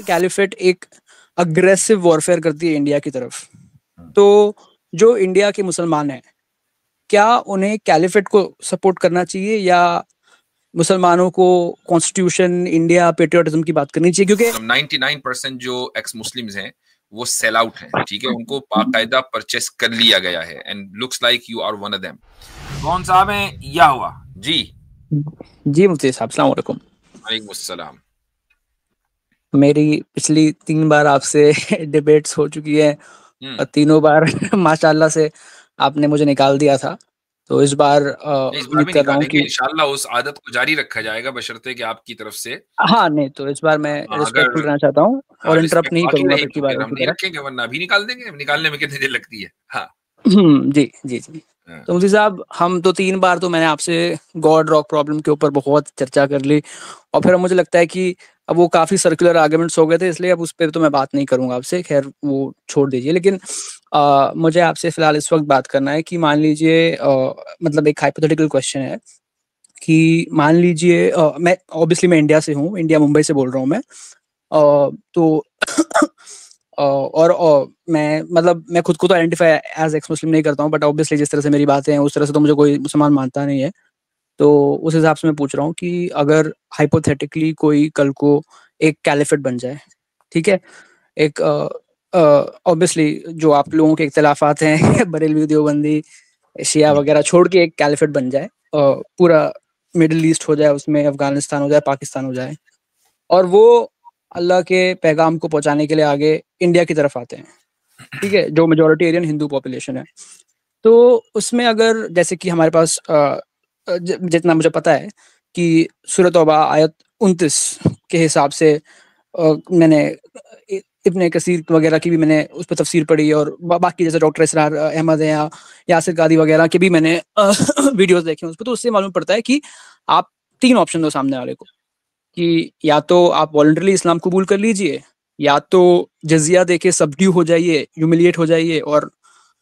Caliphate एक aggressive warfare करती है इंडिया की तरफ, हम्म। तो जो इंडिया के मुसलमान हैं, क्या उन्हें कैलिफेट को सपोर्ट करना चाहिए या मुसलमानों को कॉन्स्टिट्यूशन, इंडिया, पेट्रियोटिज्म की बात करनी चाहिए? क्योंकि 99% जो एक्स मुस्लिम्स हैं वो सेल आउट हैं, ठीक है, उनको बाकायदा परचेस कर लिया गया है and looks like you are one of them. कौन साहब हैं? या हुआ जी। जी मुफ्ती साहब, अस्सलाम वालेकुम। वालेकुम अस्सलाम। मेरी पिछली 3 बार आपसे डिबेट्स हो चुकी है और तीनों बार माशाल्लाह से आपने मुझे निकाल दिया था। तो इस बार इस बार उम्मीद भी कर रहा हूँ निकालेंगे कि इंशाल्लाह, उस आदत को जारी रखा जाएगा बशर्ते कि आपकी तरफ से हाँ, नहीं तो इस बार मैं अगर रिस्पेक्टफुल रहना चाहता हूँ और इंटरप्ट रिस्पेक्ट नहीं बाकी करूँगा रही फिर की तो फिर बारियों हम की नहीं तरह। रखेंगे, वरना अभी निकाल देंगे, निकालने में कितनी देर लगती है। हाँ जी, जी, जी। हाँ। तो मुफ्ती साहब, हम तो 3 बार तो मैंने आपसे गॉड रॉक प्रॉब्लम के ऊपर बहुत चर्चा कर ली और फिर अब मुझे लगता है कि अब वो काफ़ी सर्कुलर आर्गुमेंट्स हो गए थे, इसलिए अब उस पे तो मैं बात नहीं करूँगा आपसे, ख़ैर वो छोड़ दीजिए। लेकिन मुझे आपसे फ़िलहाल इस वक़्त बात करना है कि मान लीजिए मतलब एक हाइपोथेटिकल क्वेश्चन है कि मान लीजिए मैं ऑब्वियसली मैं इंडिया से हूँ, इंडिया मुंबई से बोल रहा हूँ मैं। तो और मैं मतलब मैं खुद को तो आइडेंटिफाई एज़ एक्स मुस्लिम नहीं करता हूँ, बट ऑब्वियसली जिस तरह से मेरी बातें हैं, उस तरह से तो मुझे कोई मुसलमान मानता नहीं है। तो उस हिसाब से मैं पूछ रहा हूँ कि अगर हाइपोथेटिकली कोई कल को एक कैलिफेट बन जाए, ठीक है? एक ऑब्वियसली जो आप लोगों के इख्तिलाफ़ात हैं बरेलवी, देवबंदी, शिया वगैरह छोड़ के एक कैलिफेट बन जाए, पूरा मिडल ईस्ट हो जाए, उसमें अफ़गानिस्तान हो जाए, पाकिस्तान हो जाए और वो अल्लाह के पैगाम को पहुँचाने के लिए आगे इंडिया की तरफ आते हैं, ठीक है? जो मेजॉरिटेरियन हिंदू पॉपुलेशन है। तो उसमें अगर जैसे कि हमारे पास जितना मुझे पता है कि सूरह तौबा आयत 29 के हिसाब से मैंने इब्ने कसीर वगैरह की भी मैंने उस पर तफसीर पढ़ी और बाकी जैसे डॉक्टर इसरार अहमद हैं या यासिर कादी वगैरह के भी मैंने वीडियोस देखे उस पर। तो उससे मालूम पड़ता है कि आप 3 ऑप्शन दो सामने वाले को कि या तो आप वॉलंटरली इस्लाम कबूल कर लीजिए, या तो जजिया देके सबड्यू हो जाइए, ह्यूमिलिएट हो जाइए और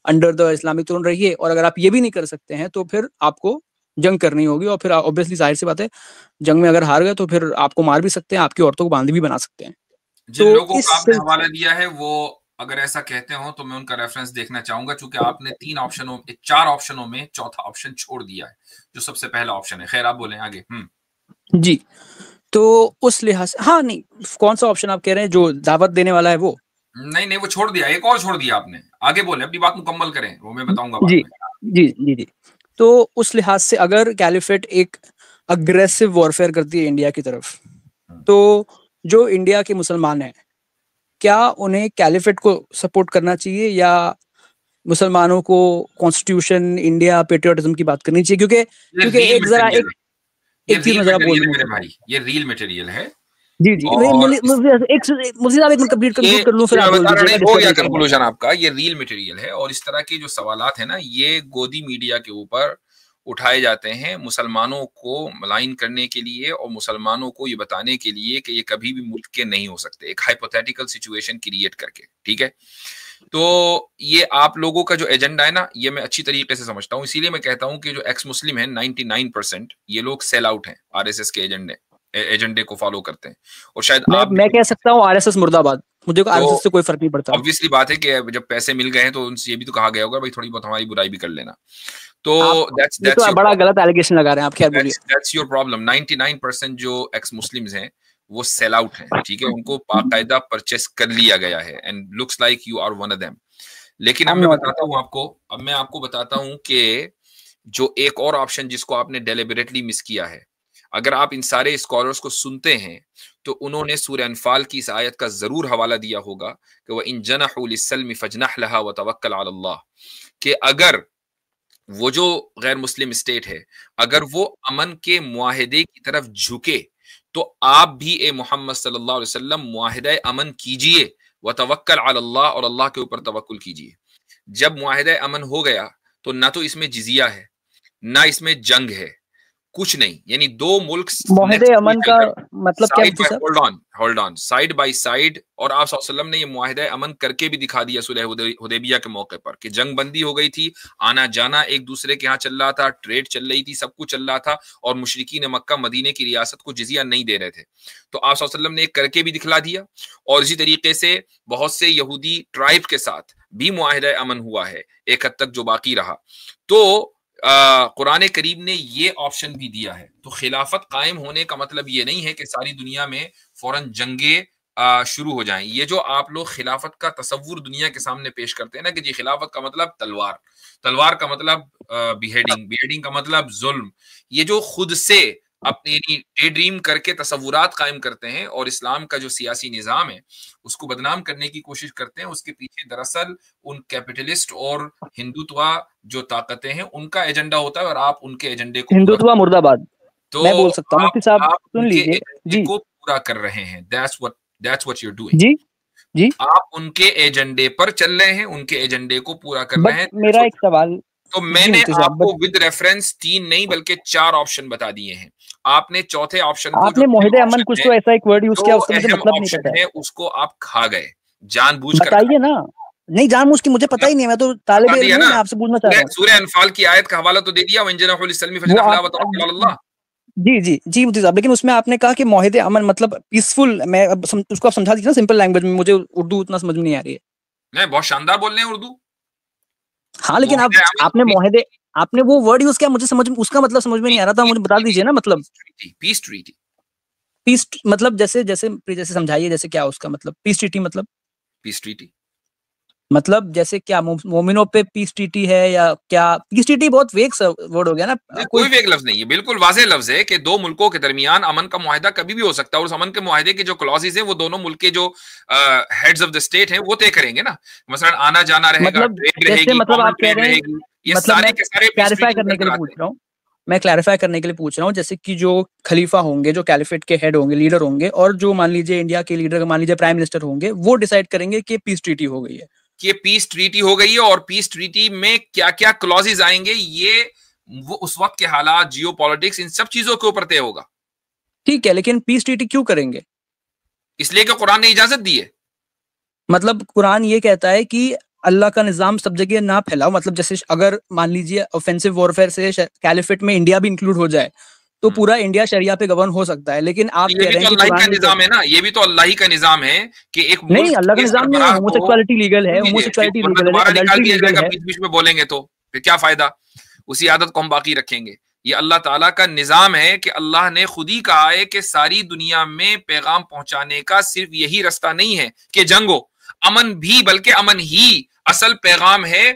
अंडर द इस्लामिक थ्रोन रहिए, और अगर आप ये भी नहीं कर सकते हैं तो फिर आपको जंग करनी होगी और फिर ऑब्वियसली जाहिर सी बात है, जंग में अगर हार गए तो फिर आपको मार भी सकते हैं, आपकी औरतों को बांदी भी बना सकते हैं। जिन तो लोगों इस का आपने हवाला दिया है वो अगर ऐसा कहते हो तो मैं उनका रेफरेंस देखना चाहूंगा, चूंकि आपने 4 ऑप्शनों में चौथा ऑप्शन छोड़ दिया है जो सबसे पहला ऑप्शन है। खैर आप बोलें आगे। जी, तो उस लिहाज से हाँ, नहीं, कौन-सा ऑप्शन आप कह रहे हैं जो दावत देने वाला है वो? नहीं नहीं, वो छोड़ दिया, एक और छोड़ दिया आपने। आगे बोले, अपनी बात मुकम्मल करें, वो मैं बताऊंगा बाद जी, में। जी, जी, जी। तो उस लिहाज से अगर कैलिफेट एक अग्रेसिव वॉरफेयर करती है इंडिया की तरफ, तो जो इंडिया के मुसलमान हैं, क्या उन्हें कैलिफेट को सपोर्ट करना चाहिए या मुसलमानों को कॉन्स्टिट्यूशन, इंडिया, पेट्रियोटिज्म की बात करनी चाहिए? क्योंकि ये क्योंकि रील एक ज़रा मटेरियल एक ये एक चीज़ रील मैं ज़रा बोल मटेरियल दूँ है मुफ्ती मेरे साहब। भाई, ये रील मटेरियल है। जी, जी। और मुफ्ती साहब, एक मिनट कंप्लीट ये कंक्लूड कर लूँ, फिर ये आप मैं बोल बता रहा दीजिएगा, नहीं, हो डिस्टर्ब गया नहीं करूँगा। कंक्लूजन आपका। ये रील मटेरियल है और इस तरह के जो सवालात है ना, ये गोदी मीडिया के ऊपर उठाए जाते हैं मुसलमानों को मलाइन करने के लिए और मुसलमानों को ये बताने के लिए कि ये कभी भी मुल्क के नहीं हो सकते, एक हाइपोथेटिकल सिचुएशन क्रिएट करके, ठीक है? तो ये आप लोगों का जो एजेंडा है ना, ये मैं अच्छी तरीके से समझता हूँ। इसीलिए मैं कहता हूँ कि जो एक्स मुस्लिम है 99% ये लोग सेल आउट हैं, आरएसएस के एजेंडे को फॉलो करते हैं और शायद आप मैं भी। कह सकता हूँ आरएसएस मुर्दाबाद, मुझे तो आरएसएस से कोई फ़र्क नहीं पड़ता। ऑब्वियसली बात है कि जब पैसे मिल गए हैं तो उनसे ये भी तो कहा गया होगा भाई थोड़ी बहुत हमारी बुराई भी कर लेना। तो आप दैट्स ये दैट्स तो योर बड़ा प्रॉब्लम। गलत एलिगेशन लगा रहे हैं आप, खैर बोलिए। That's your problem. 99% जो एक्स मुस्लिम्स हैं वो सेल आउट हैं, ठीक है, उनको बाकायदा परचेस कर लिया गया है and looks like you are one of them. लेकिन आई एम नॉट। अब मैं आपको बताता हूं कि जो एक और ऑप्शन जिसको आपने डेलिबरेटली मिस किया है, अगर आप इन सारे स्कॉलर्स को सुनते हैं तो उन्होंने सूरह अनफाल की इस आयत का जरूर हवाला दिया होगा कि वह इन जनहू लिस्सल्मी फजनह लहा व तवक्कल अला अल्लाह, कि अगर वो जो गैर मुस्लिम स्टेट है अगर वो अमन के मुआहिदे की तरफ झुके तो आप भी ए मोहम्मद सल्लल्लाहु अलैहि वसल्लम मुआहिदा अमन कीजिए व तवक्कल अला अल्लाह, और अल्लाह के ऊपर तवक्कुल कीजिए। जब मुआहिदा अमन हो गया तो ना तो इसमें जिजिया है, ना इसमें जंग है, कुछ नहीं, यानी दो मुल्क मुआहदे अमन का मतलब क्या मुफ्ती साहब? Hold on, side by side. और आप सल्लल्लाहु अलैहि वसल्लम ने ये मुआहदा अमन करके भी दिखा दिया सुलह हुदैबिया के मौके पर, कि जंग बंदी हो गई थी, आना जाना एक दूसरे के यहाँ चल रहा था, ट्रेड चल रही थी, सब कुछ चल रहा था, और मुशरिकीन मक्का मदीने की रियासत को जिजिया नहीं दे रहे थे। तो आप सल्लल्लाहु अलैहि वसल्लम ने एक करके भी दिखला दिया। और इसी तरीके से बहुत से यहूदी ट्राइब के साथ भी मुआहदा अमन हुआ है एक हद तक जो बाकी रहा। तो कुरान करीम ने ये ऑप्शन भी दिया है। तो खिलाफत कायम होने का मतलब ये नहीं है कि सारी दुनिया में फौरन जंगे शुरू हो जाएं। ये जो आप लोग खिलाफत का तस्वुर दुनिया के सामने पेश करते हैं ना, कि जी खिलाफत का मतलब तलवार, तलवार का मतलब बिहेडिंग, बिहेडिंग का मतलब जुल्म, ये जो खुद से अपने डे ड्रीम करके तस्वुरात कायम करते हैं और इस्लाम का जो सियासी निज़ाम है उसको बदनाम करने की कोशिश करते हैं, उसके पीछे दरअसल उन कैपिटलिस्ट और हिंदुत्वा जो ताकतें हैं उनका एजेंडा होता है, और आप उनके एजेंडे को हिंदुत्वा मुर्दाबाद, तो मैं बोल सकता हूँ मुफ्ती साहब, आप सुन उनके लीजिए एजेंडे जी को पूरा कर रहे हैं। That's what you're doing। जी जी। आप उनके एजेंडे पर चल रहे हैं, उनके एजेंडे को पूरा कर रहे हैं। मेरा एक सवाल, तो मैंने आपको विद रेफरेंस 3 नहीं बल्कि 4 ऑप्शन बता दिए हैं। आपने चौथे ऑप्शन को, आपने मुआहदे अमन कुछ तो ऐसा एक वर्ड यूज किया, उसका मुझे मतलब नहीं पता है, उसको आप खा गए जानबूझकर। बताइए ना। नहीं, जानबूझ के मुझे पता ही नहीं, मैं तो तालिब इल्म हूं, मैं आपसे पूछना चाह रहा हूं। सूरह अनफाल की आयत का हवाला तो दे दिया, वंजनहुल सल्मी फजनह वतवक्कल अल्लाह। जी जी जी मुफ्ती साहब, लेकिन उसमें आपने कहा कि मुआहदे अमन मतलब पीसफुल, मैं अब उसको आप समझा दीजिए ना सिंपल लैंग्वेज में, मुझे उर्दू उतना समझ में नहीं आ रही है। नहीं, बहुत शानदार बोल रहे हैं उर्दू। हाँ, लेकिन आपने मुआहदे, आपने वो वर्ड यूज किया, मुझे समझ, उसका मतलब समझ में नहीं आ रहा था, मुझे बता दीजिए ना। मतलब पीस ट्रीटी, पीस मतलब जैसे जैसे जैसे समझाइए, जैसे क्या उसका मतलब पीस ट्रीटी मतलब? पीस ट्रीटी मतलब जैसे क्या मोमिनों पे पीस ट्रीटी है या क्या? पीस ट्रीटी बहुत वेग वर्ड हो गया ना। कोई वेग लफ्ज नहीं है, बिल्कुल वाज़ेह लफ्ज है कि दो मुल्कों के दरमियान अमन का मुआहदा कभी भी हो सकता है, और उस अमन के मुआहदे के जो क्लॉजेस हैं वो दोनों मुल्क के जो हेड्स ऑफ द स्टेट हैं वो तय करेंगे ना। मसलन आना जाना रहेगा, मतलब ट्रेड रहेगी, मतलब आप कह रहे हैं, ये मतलब सारे मैं के सारे क्लैरिफाई करने के लिए पूछ रहा हूँ, मैं क्लैरिफाई करने के लिए पूछ रहा हूँ, जैसे कि जो खलीफा होंगे, जो कैलिफेट के हेड होंगे, लीडर होंगे, और जो मान लीजिए इंडिया के लीडर, मान लीजिए प्राइम मिनिस्टर होंगे, वो डिसाइड करेंगे कि पीस ट्रीटी हो गई है, कि पीस ट्रीटी हो गई है, और पीस ट्रीटी में क्या क्या क्लॉजेस आएंगे ये वो उस वक्त के हालात, जियो पॉलिटिक्स, इन सब चीजों के ऊपर तय होगा। ठीक है, लेकिन पीस ट्रीटी क्यों करेंगे? इसलिए कि कुरान ने इजाजत दी है। मतलब कुरान ये कहता है कि अल्लाह का निजाम सब जगह ना फैलाओ, मतलब जैसे अगर मान लीजिए ऑफेंसिव वॉरफेयर से कैलिफेट में इंडिया भी इंक्लूड हो जाए तो पूरा इंडिया शरिया पे गवर्न हो सकता है, लेकिन आप कह रहे हैं कि अल्लाह का निजाम है ना, ये भी तो अल्लाह ही का निजाम है कि एक मुल्क नहीं, अल्लाह का निजाम नहीं है, होमोसेक्सुअलिटी लीगल है, होमोसेक्सुअलिटी लीगल है, अडल्ट्री लीगल है। बीच में बोलेंगे तो फिर क्या फायदा, उसी आदत को हम बाकी रखेंगे। ये अल्लाह ताला का निजाम है कि अल्लाह ने खुद ही कहा है कि सारी दुनिया में पैगाम पहुंचाने का सिर्फ यही रास्ता नहीं है कि जंग हो, अमन भी, बल्कि अमन ही असल पैगाम है,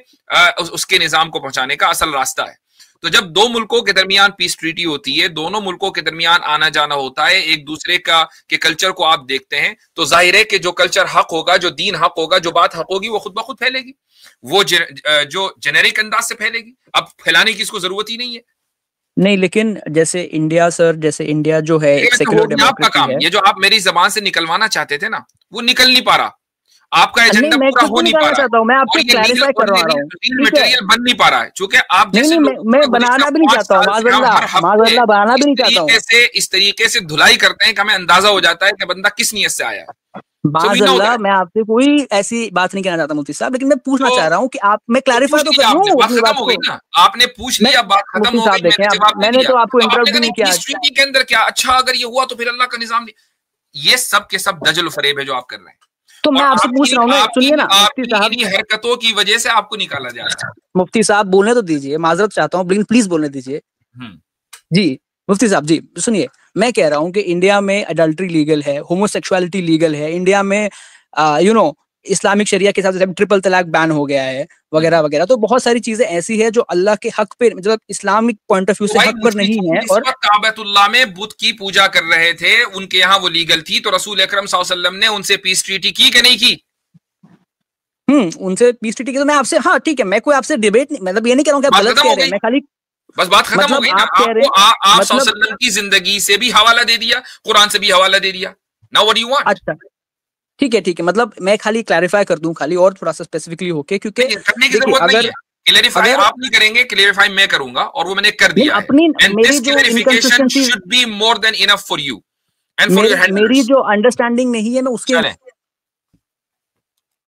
उसके निजाम को पहुंचाने का असल रास्ता है। तो जब दो मुल्कों के दरमियान पीस ट्रीटी होती है, दोनों मुल्कों के दरमियान आना जाना होता है, एक दूसरे का के कल्चर को आप देखते हैं, तो जाहिर है कि जो कल्चर हक होगा, जो दीन हक होगा, जो बात हक होगी, वो खुद ब खुद फैलेगी, वो जो जेनेरिक अंदाज से फैलेगी। अब फैलाने की इसको जरूरत ही नहीं है। नहीं, लेकिन जैसे इंडिया सर, जैसे इंडिया जो है सेक्युलर डेमोक्रेसी है, ये जो आप मेरी जबान से निकलवाना चाहते थे ना, वो निकल नहीं पा रहा, आपका एजेंडा पूरा हो नहीं पा रहा है, मैं आपको क्लैरिफाई करवा रहा हूं, मटेरियल बन नहीं पा रहा है, क्योंकि आप जैसे मैं बनाना भी नहीं चाहता हूं, माज़अल्लाह बनाना भी नहीं चाहता हूं। इस तरीके से धुलाई करते हैं कि हमें अंदाजा हो जाता है कि बंदा किस नियत से आया है। माज़अल्लाह, मैं आपसे कोई ऐसी बात नहीं कहना चाहता मुफ्ती साहब, लेकिन मैं पूछना चाह रहा हूं कि आप, मैं क्लैरिफाई तो कर लूं, बात खत्म हो गई ना, आपने पूछ लिया, बात खत्म हो गई, मैंने जवाब मैंने तो आपको इंटरप्ट नहीं किया। ट्रीटी के अंदर क्या अच्छा, अगर ये हुआ तो फिर अल्लाह का निजाम, ये सब के सब दजल फरेब है जो आप कर रहे हैं। तो मैं आपसे पूछ रहा हूँ, सुनिए ना मुफ्ती साहब, हरकतों की वजह से आपको निकाला जा रहा है। मुफ्ती साहब बोलने तो दीजिए, माजरत चाहता हूँ, लेकिन प्लीज बोलने दीजिए। जी मुफ्ती साहब जी सुनिए, मैं कह रहा हूँ कि इंडिया में अडल्ट्री लीगल है, होमोसेक्सुअलिटी लीगल है, इंडिया में इस्लामिक शरिया के साथ ट्रिपल तलाक बैन हो गया है, वगैरह वगैरह। तो बहुत सारी चीजें ऐसी है जो अल्लाह के हक पे, मतलब इस्लामिक पॉइंट ऑफ व्यू से हक पर नहीं है। और काबतुल्लाह में बुत की पूजा कर रहे थे, उनके यहाँ वो लीगल थी, तो रसूल अकरम सल्लल्लाहु अलैहि वसल्लम ने उनसे पीस ट्रीटी की कि नहीं की? उनसे पीस ट्रीटी की तो मैं आपसे, हाँ ठीक है, मैं कोई आपसे डिबेट नहीं, मतलब ये नहीं कह रहा हूँ कि आप गलत कह रहे हैं, मैं खाली बस बात खत्म हो गई ना। आप सल्लल्लाहु अलैहि वसल्लम की जिंदगी से भी हवाला दे दिया, कुरान से भी हवाला दे दिया। Now what do you want? अच्छा ठीक है, मतलब मैं खाली क्लैरिफाई कर दूं खाली, और थोड़ा सा स्पेसिफिकली होके, क्योंकि करने की जरूरत नहीं है। क्लेरिफाई अगर आप नहीं करेंगे, क्लेरिफाई मैं करूंगा, और वो मैंने कर दिया है। अपनी एंड मेरी दिस जो clarification inconsistency should be more than enough for you and for your मेरी हैंडलर्स। जो अंडरस्टैंडिंग नहीं है मैं उसके चलें